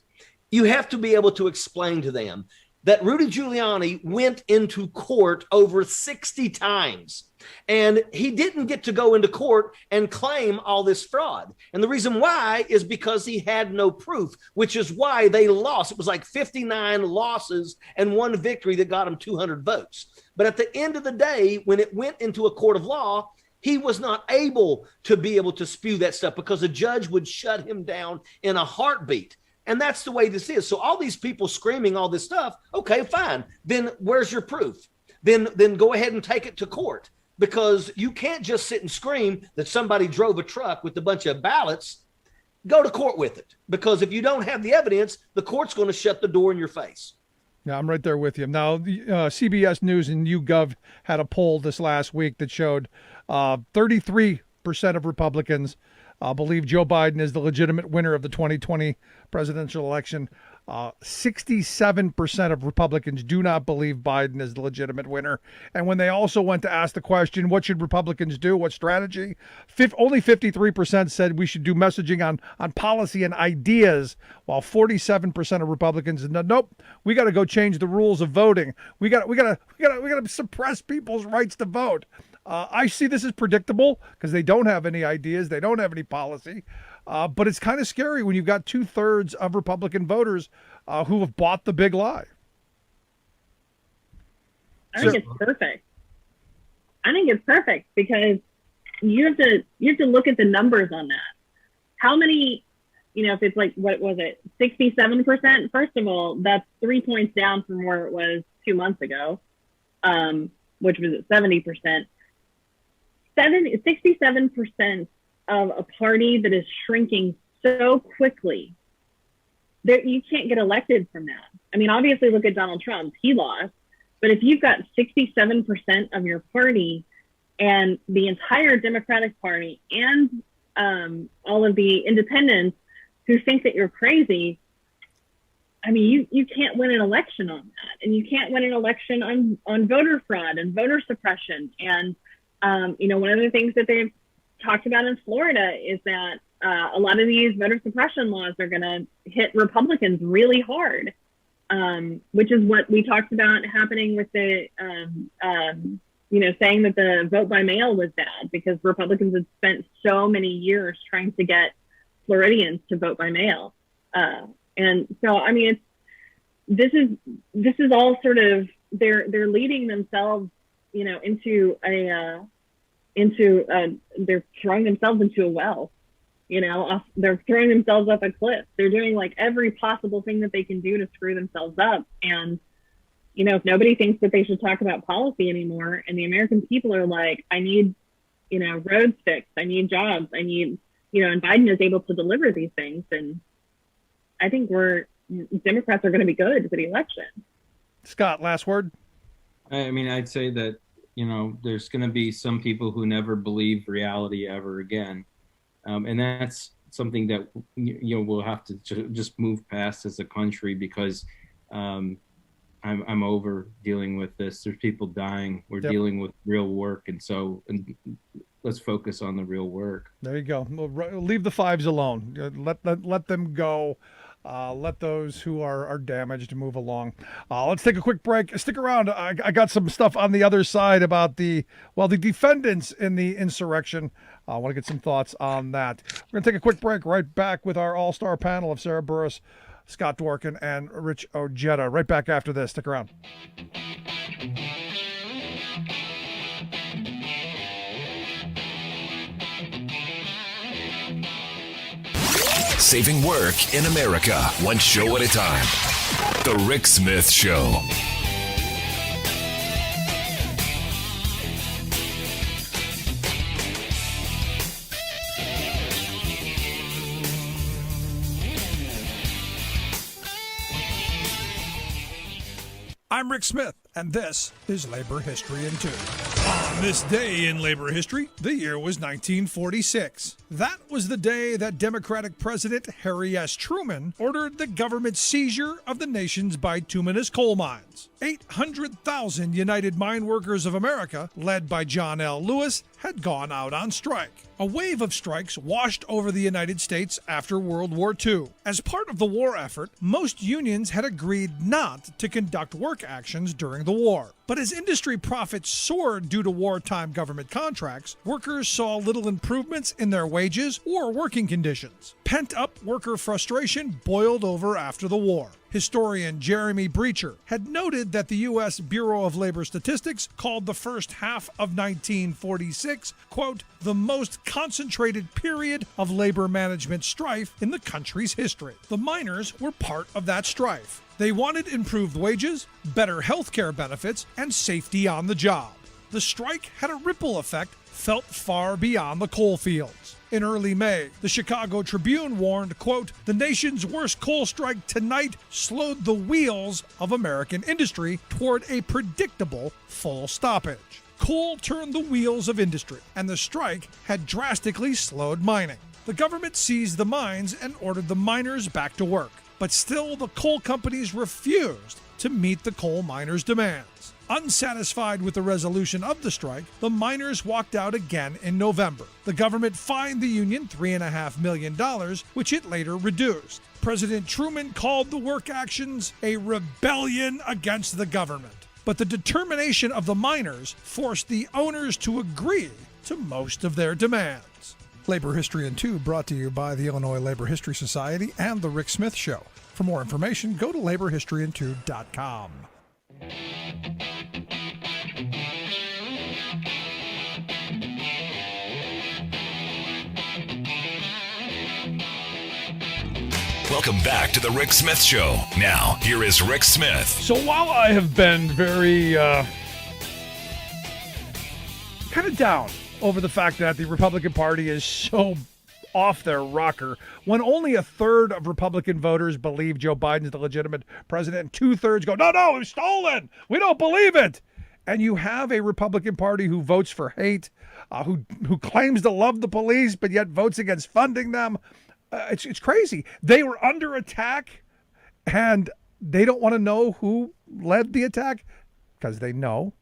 You have to be able to explain to them that Rudy Giuliani went into court over 60 times. And he didn't get to go into court and claim all this fraud. And the reason why is because he had no proof, which is why they lost. It was like 59 losses and 1 victory that got him 200 votes. But at the end of the day, when it went into a court of law, he was not able to spew that stuff because a judge would shut him down in a heartbeat. And that's the way this is. So all these people screaming all this stuff, okay, fine. Then where's your proof? Then go ahead and take it to court. Because you can't just sit and scream that somebody drove a truck with a bunch of ballots. Go to court with it. Because if you don't have the evidence, the court's going to shut the door in your face. Yeah, I'm right there with you. Now, CBS News and YouGov had a poll this last week that showed 33% of Republicans believe Joe Biden is the legitimate winner of the 2020 presidential election. 67% of Republicans do not believe Biden is the legitimate winner. And when they also went to ask the question, what should Republicans do? What strategy? Only 53% said we should do messaging on policy and ideas, while 47% of Republicans said, nope, we got to go change the rules of voting. We got to suppress people's rights to vote. I see this as predictable because they don't have any ideas. They don't have any policy. But it's kind of scary when you've got 2/3 of Republican voters who have bought the big lie. I think it's perfect. Because you have to look at the numbers on that. How many, if it's like, what was it, 67%? First of all, that's 3 points down from where it was 2 months ago, which was at 70%. 67% of a party that is shrinking so quickly that you can't get elected from that. I mean, obviously look at Donald Trump, he lost, but if you've got 67% of your party and the entire Democratic Party and all of the independents who think that you're crazy, I mean, you can't win an election on that. And you can't win an election on voter fraud and voter suppression. And, one of the things that they've talked about in Florida is that a lot of these voter suppression laws are going to hit Republicans really hard, which is what we talked about happening with the, saying that the vote by mail was bad because Republicans had spent so many years trying to get Floridians to vote by mail. And so, I mean, this is all sort of, they're leading themselves, they're throwing themselves into a well, they're throwing themselves up a cliff. They're doing like every possible thing that they can do to screw themselves up. And, if nobody thinks that they should talk about policy anymore and the American people are like, I need, roads fixed, I need jobs, I need, and Biden is able to deliver these things. And I think Democrats are going to be good for the election. Scott, last word. I mean, I'd say that there's going to be some people who never believe reality ever again. And that's something that, we'll have to just move past as a country, because I'm over dealing with this. There's people dying. We're dealing with real work. And let's focus on the real work. There you go. Leave the fives alone. Let them go. Let those who are damaged move along. Let's take a quick break. Stick around. I got some stuff on the other side about the defendants in the insurrection. I want to get some thoughts on that. We're going to take a quick break. Right back with our all-star panel of Sarah Burris, Scott Dworkin, and Rich Ojeda. Right back after this. Stick around. Saving work in America, one show at a time. The Rick Smith Show. I'm Rick Smith, and this is Labor History in 2. On this day in labor history, the year was 1946. That was the day that Democratic President Harry S. Truman ordered the government seizure of the nation's bituminous coal mines. 800,000 United Mine Workers of America, led by John L. Lewis, had gone out on strike. A wave of strikes washed over the United States after World War II. As part of the war effort, most unions had agreed not to conduct work actions during the war. But as industry profits soared due to wartime government contracts, workers saw little improvements in their wages or working conditions. Pent-up worker frustration boiled over after the war. Historian Jeremy Breacher had noted that the U.S. Bureau of Labor Statistics called the first half of 1946, quote, the most concentrated period of labor management strife in the country's history. The miners were part of that strife. They wanted improved wages, better health care benefits, and safety on the job. The strike had a ripple effect felt far beyond the coal fields. In early May, the Chicago Tribune warned, quote, the nation's worst coal strike tonight slowed the wheels of American industry toward a predictable full stoppage. Coal turned the wheels of industry, and the strike had drastically slowed mining. The government seized the mines and ordered the miners back to work. But still, the coal companies refused to meet the coal miners' demands. Unsatisfied with the resolution of the strike, the miners walked out again in November. The government fined the union $3.5 million, which it later reduced. President Truman called the work actions a rebellion against the government. But the determination of the miners forced the owners to agree to most of their demands. Labor History in 2 brought to you by the Illinois Labor History Society and The Rick Smith Show. For more information, go to laborhistoryin2.com. Welcome back to the Rick Smith Show. Now, here is Rick Smith. So while I have been very kind of down over the fact that the Republican Party is so off their rocker, when only a third of Republican voters believe Joe Biden is the legitimate president, and 2/3 go, no, it was stolen. We don't believe it. And you have a Republican Party who votes for hate, who claims to love the police, but yet votes against funding them. It's crazy. They were under attack, and they don't want to know who led the attack because they know.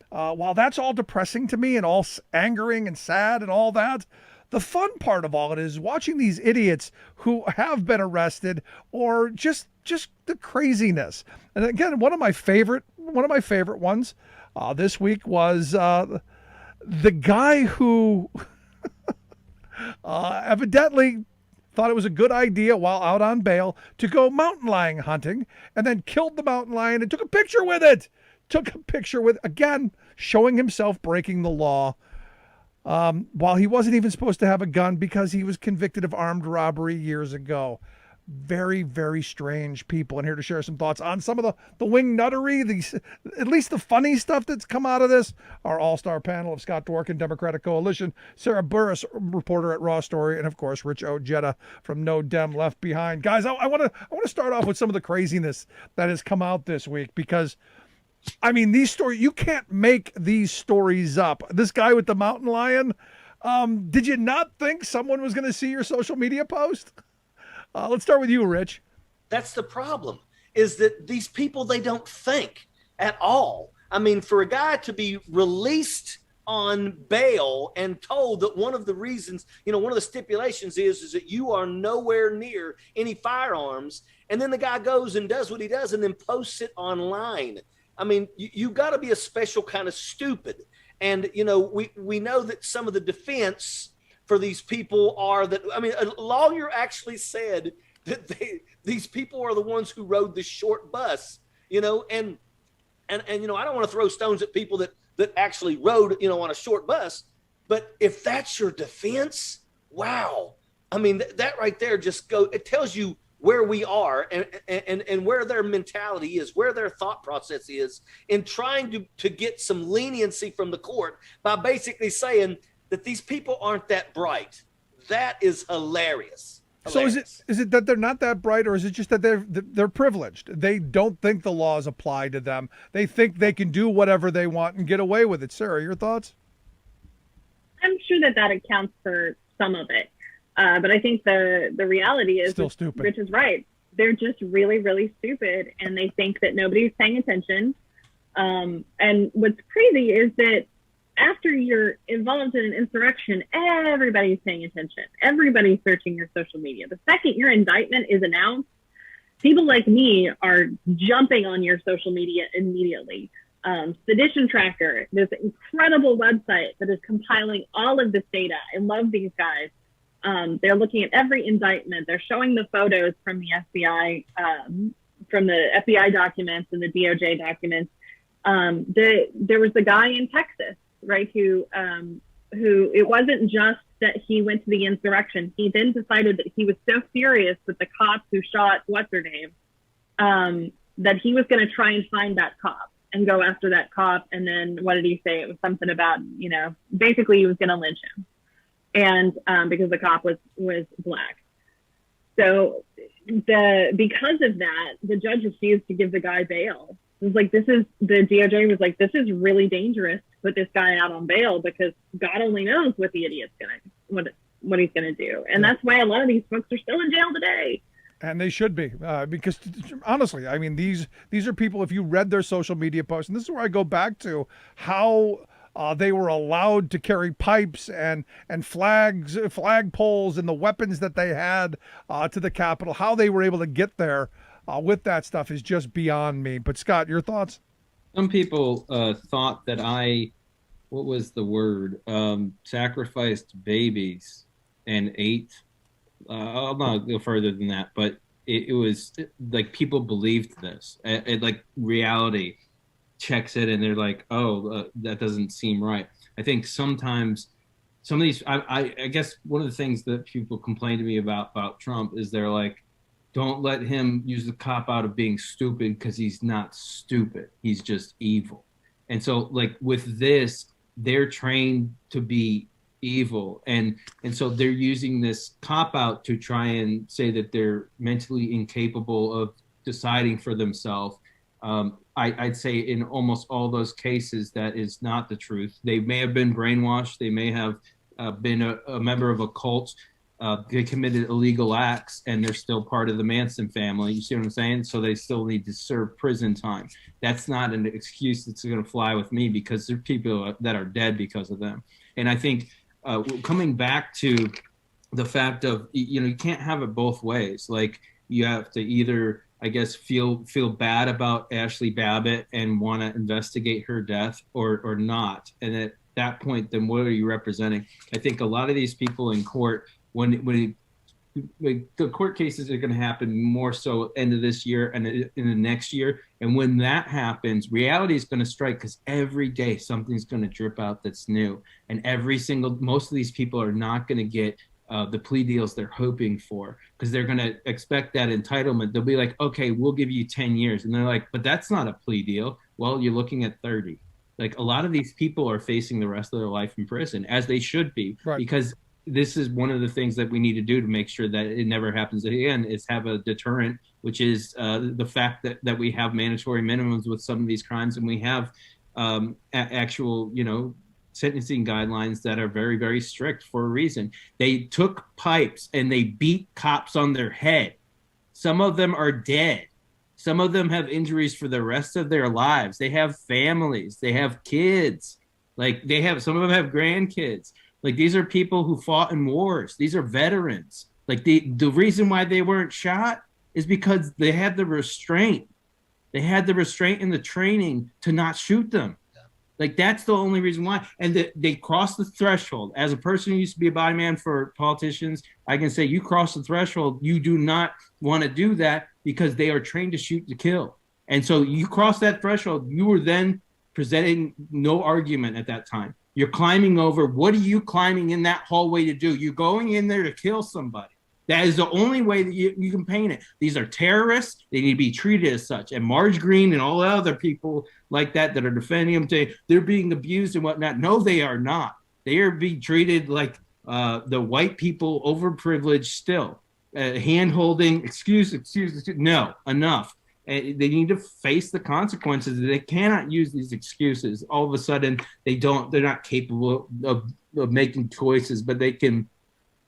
While that's all depressing to me and all angering and sad and all that, the fun part of all it is watching these idiots who have been arrested, or just the craziness. And again, one of my favorite ones this week was the guy who evidently thought it was a good idea while out on bail to go mountain lion hunting, and then killed the mountain lion and took a picture with it. Again, showing himself breaking the law, while he wasn't even supposed to have a gun because he was convicted of armed robbery years ago. Very, very strange people. And here to share some thoughts on some of the wing nuttery, at least the funny stuff that's come out of this, our all-star panel of Scott Dworkin, Democratic Coalition, Sarah Burris, reporter at RawStory, and of course Rich Ojeda from No Dem Left Behind. Guys, I want to start off with some of the craziness that has come out this week, because I mean, these stories, you can't make these stories up. This guy with the mountain lion, did you not think someone was going to see your social media post? Let's start with you, Rich. That's the problem, is that these people, they don't think at all. I mean, for a guy to be released on bail and told that one of the reasons, one of the stipulations is that you are nowhere near any firearms, and then the guy goes and does what he does and then posts it online. I mean, you've got to be a special kind of stupid. And, we know that some of the defense for these people are that, I mean, a lawyer actually said that these people are the ones who rode the short bus, and I don't want to throw stones at people that actually rode, on a short bus. But if that's your defense, wow. I mean, that right there it tells you where we are and where their mentality is, where their thought process is in trying to get some leniency from the court by basically saying that these people aren't that bright. That is hilarious. So is it that they're not that bright, or is it just that they're privileged? They don't think the laws apply to them. They think they can do whatever they want and get away with it. Sarah, your thoughts? I'm sure that accounts for some of it. But I think the reality is still stupid. Rich is right. They're just really, really stupid, and they think that nobody's paying attention. And what's crazy is that after you're involved in an insurrection, everybody's paying attention. Everybody's searching your social media. The second your indictment is announced, people like me are jumping on your social media immediately. Sedition Tracker, this incredible website that is compiling all of this data. I love these guys. They're looking at every indictment. They're showing the photos from the FBI, documents and the DOJ documents. There was the guy in Texas, right, who it wasn't just that he went to the insurrection. He then decided that he was so furious with the cops who shot what's her name, that he was going to try and find that cop and go after that cop. And then what did he say? It was something about, basically he was going to lynch him. And because the cop was black. So because of that, the judge refused to give the guy bail. It was like, the DOJ was like, this is really dangerous to put this guy out on bail because God only knows what the idiot's what he's gonna do. And that's why a lot of these folks are still in jail today. And they should be, because honestly, I mean, these are people, if you read their social media posts, and this is where I go back to how they were allowed to carry pipes and flag poles and the weapons that they had to the Capitol, how they were able to get there with that stuff is just beyond me. But Scott, your thoughts? Some people thought that what was the word? Sacrificed babies and ate. I'll not go further than that, but it was like people believed this. Like reality checks it, and they're like, "Oh, that doesn't seem right." I think sometimes some of these. I guess one of the things that people complain to me about Trump is they're like, don't let him use the cop out of being stupid because he's not stupid. He's just evil. And so like with this, they're trained to be evil. And so they're using this cop out to try and say that they're mentally incapable of deciding for themselves. I'd say in almost all those cases, that is not the truth. They may have been brainwashed. They may have been a member of a cult. They committed illegal acts, and they're still part of the Manson family. You see what I'm saying? So they still need to serve prison time. That's not an excuse that's going to fly with me, because there are people that are dead because of them. And I think coming back to the fact of, you can't have it both ways. Like, you have to either, I guess, feel bad about Ashley Babbitt and want to investigate her death or not. And at that point, then what are you representing? I think a lot of these people in court, when the court cases are going to happen more so end of this year and in the next year. And when that happens, reality is going to strike, because every day something's going to drip out that's new. And most of these people are not going to get the plea deals they're hoping for, because they're going to expect that entitlement. They'll be like, okay, we'll give you 10 years. And they're like, but that's not a plea deal. Well, you're looking at 30. Like, a lot of these people are facing the rest of their life in prison, as they should be, right? Because this is one of the things that we need to do to make sure that it never happens again, is have a deterrent which is the fact that we have mandatory minimums with some of these crimes, and we have actual, sentencing guidelines that are very, very strict for a reason. They took pipes and they beat cops on their head. Some of them are dead. Some of them have injuries for the rest of their lives. They have families. They have kids. Some of them have grandkids. These are people who fought in wars. These are veterans. The reason why they weren't shot is because they had the restraint. They had the restraint and the training to not shoot them. That's the only reason why. And they crossed the threshold. As a person who used to be a body man for politicians, I can say you cross the threshold. You do not want to do that because they are trained to shoot to kill. And so you cross that threshold. You were then presenting no argument at that time. You're climbing over. What are you climbing in that hallway to do? You're going in there to kill somebody. That is the only way that you can paint it. These are terrorists. They need to be treated as such. And Marge Green and all the other people like that are defending them, they're being abused and whatnot. No, they are not. They are being treated like the white people, overprivileged still. Hand-holding, excuse, no, enough. They need to face the consequences. They cannot use these excuses. All of a sudden, they're not capable of making choices, but they can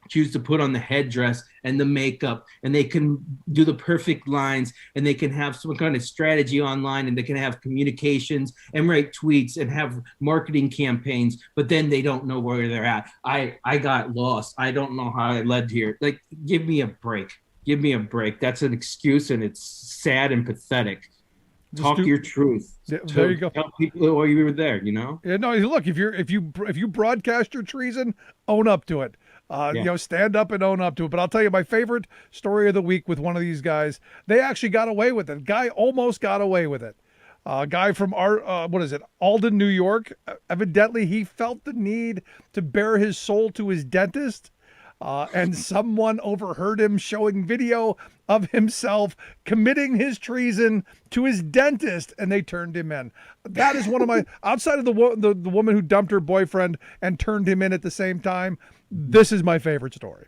choose to put on the headdress and the makeup, and they can do the perfect lines, and they can have some kind of strategy online, and they can have communications and write tweets and have marketing campaigns, but then they don't know where they're at. I got lost. I don't know how I led here. Give me a break. Give me a break. That's an excuse, and it's sad and pathetic. Talk your truth. Yeah, there you go. Tell people why you were there, Yeah, no, look, if you broadcast your treason, own up to it. Stand up and own up to it. But I'll tell you my favorite story of the week with one of these guys. They actually got away with it. Guy almost got away with it. Guy from Alden, New York. Evidently, he felt the need to bare his soul to his dentist. And someone overheard him showing video of himself committing his treason to his dentist, and they turned him in. That is one of my, outside of the woman who dumped her boyfriend and turned him in at the same time, this is my favorite story.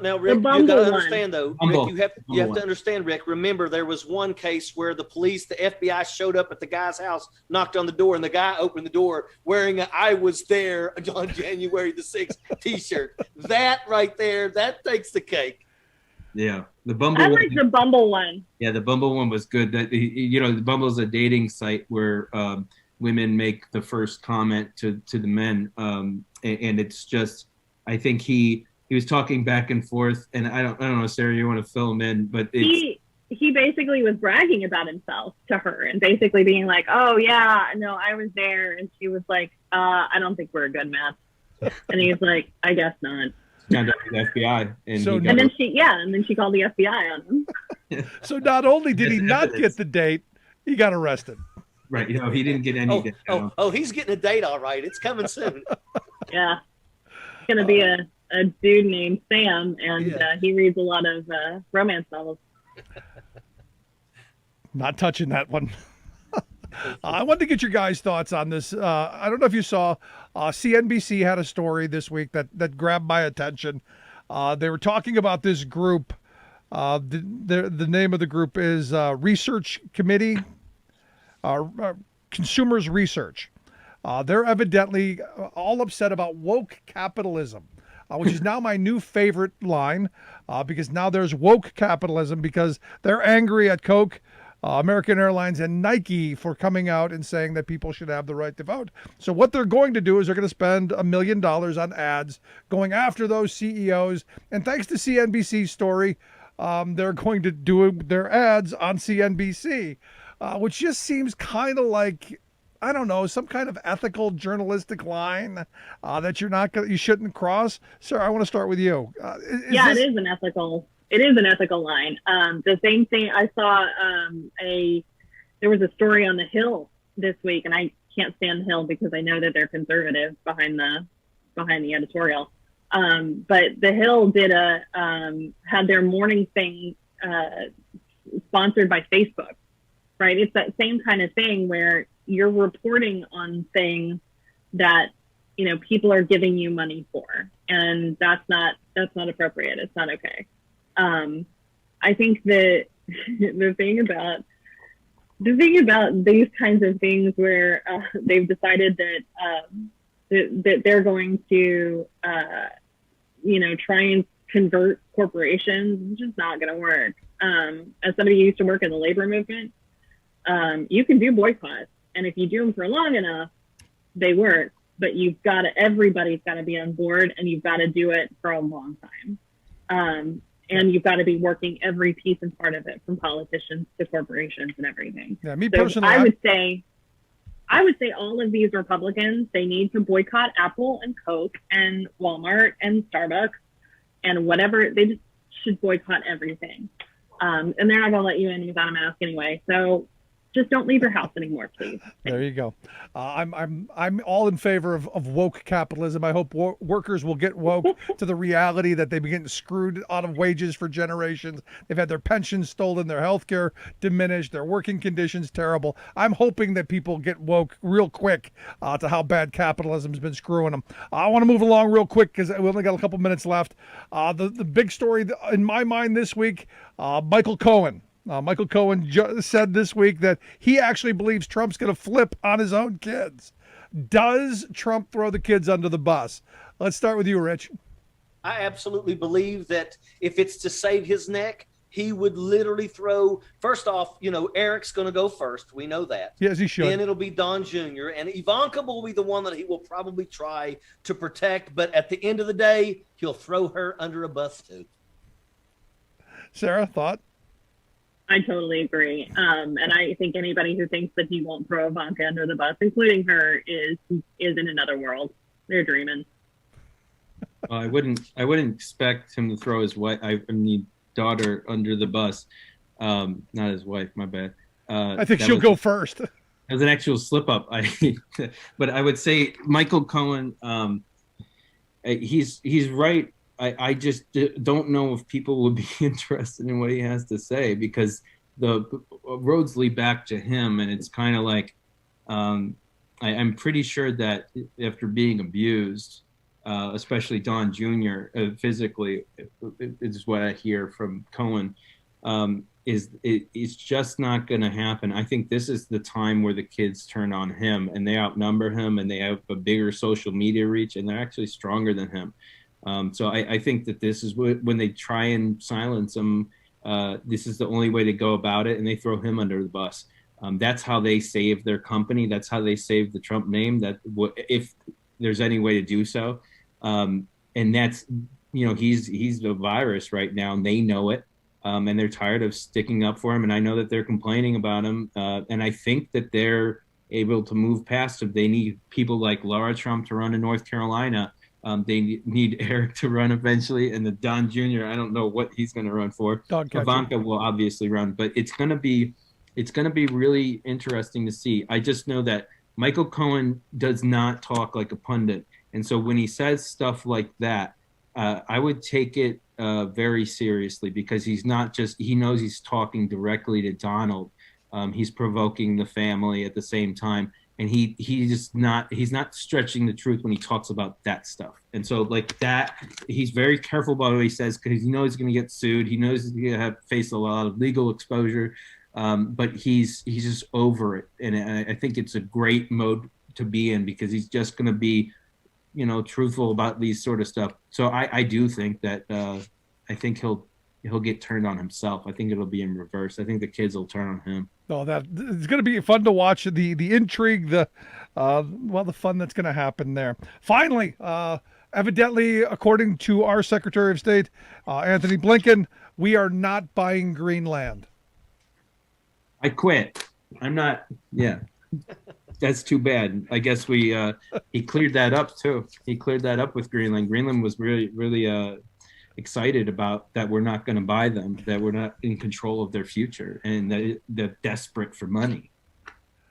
Now, Rick, you got to understand, though. Rick, you have to understand, Rick. Remember, there was one case where the FBI showed up at the guy's house, knocked on the door, and the guy opened the door wearing a "I was there on January the 6th" T-shirt. That right there, that takes the cake. Yeah, the Bumble. I like the Bumble one. Yeah, the Bumble one was good. That the Bumble is a dating site where women make the first comment to the men, and it's just, I think he was talking back and forth, and I don't know, Sarah, you want to fill him in, but he basically was bragging about himself to her and basically being like, "Oh yeah, no, I was there," and she was like, "I don't think we're a good match," and he's like, "I guess not." Found out the FBI, and then she called the FBI on him. So not only did he not get the date, he got arrested. Right, he didn't get any. He's getting a date, all right. It's coming soon. Yeah, it's gonna be a dude named Sam, and he reads a lot of romance novels. Not touching that one. I wanted to get your guys' thoughts on this. I don't know if you saw, CNBC had a story this week that grabbed my attention. They were talking about this group. The name of the group is Research Committee, Consumers Research. They're evidently all upset about woke capitalism. Which is now my new favorite line, because now there's woke capitalism, because they're angry at Coke, American Airlines, and Nike for coming out and saying that people should have the right to vote. So what they're going to do is they're going to spend $1 million on ads going after those CEOs. And thanks to CNBC's story, they're going to do their ads on CNBC, which just seems kind of like, I don't know, some kind of ethical journalistic line that you shouldn't cross. Sir, I want to start with you. It is an ethical. It is an ethical line. The same thing I saw. There was a story on the Hill this week, and I can't stand the Hill because I know that they're conservative behind the editorial. But the Hill did had their morning thing sponsored by Facebook. Right, it's that same kind of thing where you're reporting on things that people are giving you money for, and that's not appropriate. It's not okay. I think that the thing about these kinds of things where they've decided that they're going to try and convert corporations, it's just not going to work. As somebody who used to work in the labor movement, you can do boycotts, and if you do them for long enough, they work. But everybody's got to be on board, and you've got to do it for a long time. And you've got to be working every piece and part of it, from politicians to corporations and everything. Yeah, me so personally, I would say all of these Republicans, they need to boycott Apple and Coke and Walmart and Starbucks and whatever. They just should boycott everything. And they're not going to let you in without a mask anyway. So just don't leave your house anymore, please. There you go. I'm all in favor of woke capitalism. I hope workers will get woke to the reality that they've been getting screwed out of wages for generations. They've had their pensions stolen, their health care diminished, their working conditions terrible. I'm hoping that people get woke real quick to how bad capitalism's been screwing them. I want to move along real quick because we only got a couple minutes left. The big story in my mind this week, Michael Cohen. Michael Cohen said this week that he actually believes Trump's going to flip on his own kids. Does Trump throw the kids under the bus? Let's start with you, Rich. I absolutely believe that if it's to save his neck, he would literally throw, first off, Eric's going to go first. We know that. Yes, he should. Then it'll be Don Jr. And Ivanka will be the one that he will probably try to protect. But at the end of the day, he'll throw her under a bus too. Sarah, thought? I totally agree. And I think anybody who thinks that he won't throw Ivanka under the bus, including her, is in another world. They're dreaming. I wouldn't expect him to throw his wife, daughter under the bus. Not his wife, my bad. I think she'll go first. As an actual slip up. But I would say Michael Cohen, he's right. I just don't know if people would be interested in what he has to say, because the roads lead back to him. And it's kind of like, I'm pretty sure that after being abused, especially Don Jr. Physically, is what I hear from Cohen, it's just not going to happen. I think this is the time where the kids turn on him, and they outnumber him, and they have a bigger social media reach, and they're actually stronger than him. So I think that this is when they try and silence him, this is the only way to go about it, and they throw him under the bus. That's how they save their company. That's how they save the Trump name, that if there's any way to do so. And that's, he's the virus right now, and they know it. And they're tired of sticking up for him. And I know that they're complaining about him. And I think that they're able to move past him. They need people like Laura Trump to run in North Carolina. They need Eric to run eventually, and the Don Jr. I don't know what he's going to run for. Ivanka will obviously run, but it's going to be really interesting to see. I just know that Michael Cohen does not talk like a pundit, and so when he says stuff like that, I would take it very seriously, because he knows he's talking directly to Donald. He's provoking the family at the same time. And he's not stretching the truth when he talks about that stuff. And so like that, he's very careful about what he says, because he knows he's going to get sued. He knows he's going to face a lot of legal exposure. But he's just over it. And I think it's a great mode to be in, because he's just going to be, truthful about these sort of stuff. So I do think that I think he'll get turned on himself. I think it'll be in reverse. I think the kids will turn on him. Oh, it's going to be fun to watch the intrigue, the fun that's going to happen there. Finally, evidently, according to our Secretary of State, Anthony Blinken, we are not buying Greenland. I quit. I'm not. Yeah, that's too bad. I guess he cleared that up too. He cleared that up with Greenland. Greenland was really excited about that. We're not going to buy them, that we're not in control of their future, and that they're desperate for money.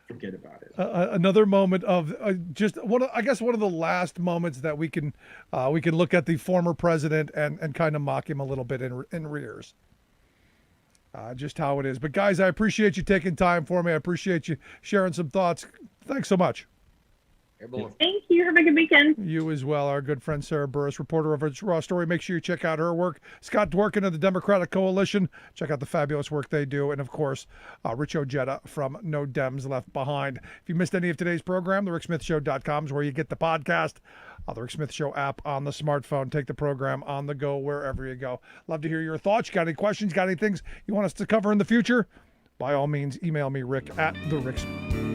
Forget about it. Another moment of just one of the last moments that we can look at the former president and kind of mock him a little bit in rears. Just how it is. But guys, I appreciate you taking time for me. I appreciate you sharing some thoughts. Thanks so much. Airborne. Thank you. Have a good weekend. You as well. Our good friend Sarah Burris, reporter of Raw Story. Make sure you check out her work. Scott Dworkin of the Democratic Coalition. Check out the fabulous work they do. And, of course, Rich Ojeda from No Dems Left Behind. If you missed any of today's program, thericksmithshow.com is where you get the podcast. The Rick Smith Show app on the smartphone. Take the program on the go wherever you go. Love to hear your thoughts. You got any questions? Got any things you want us to cover in the future? By all means, email me, Rick, at the Rick.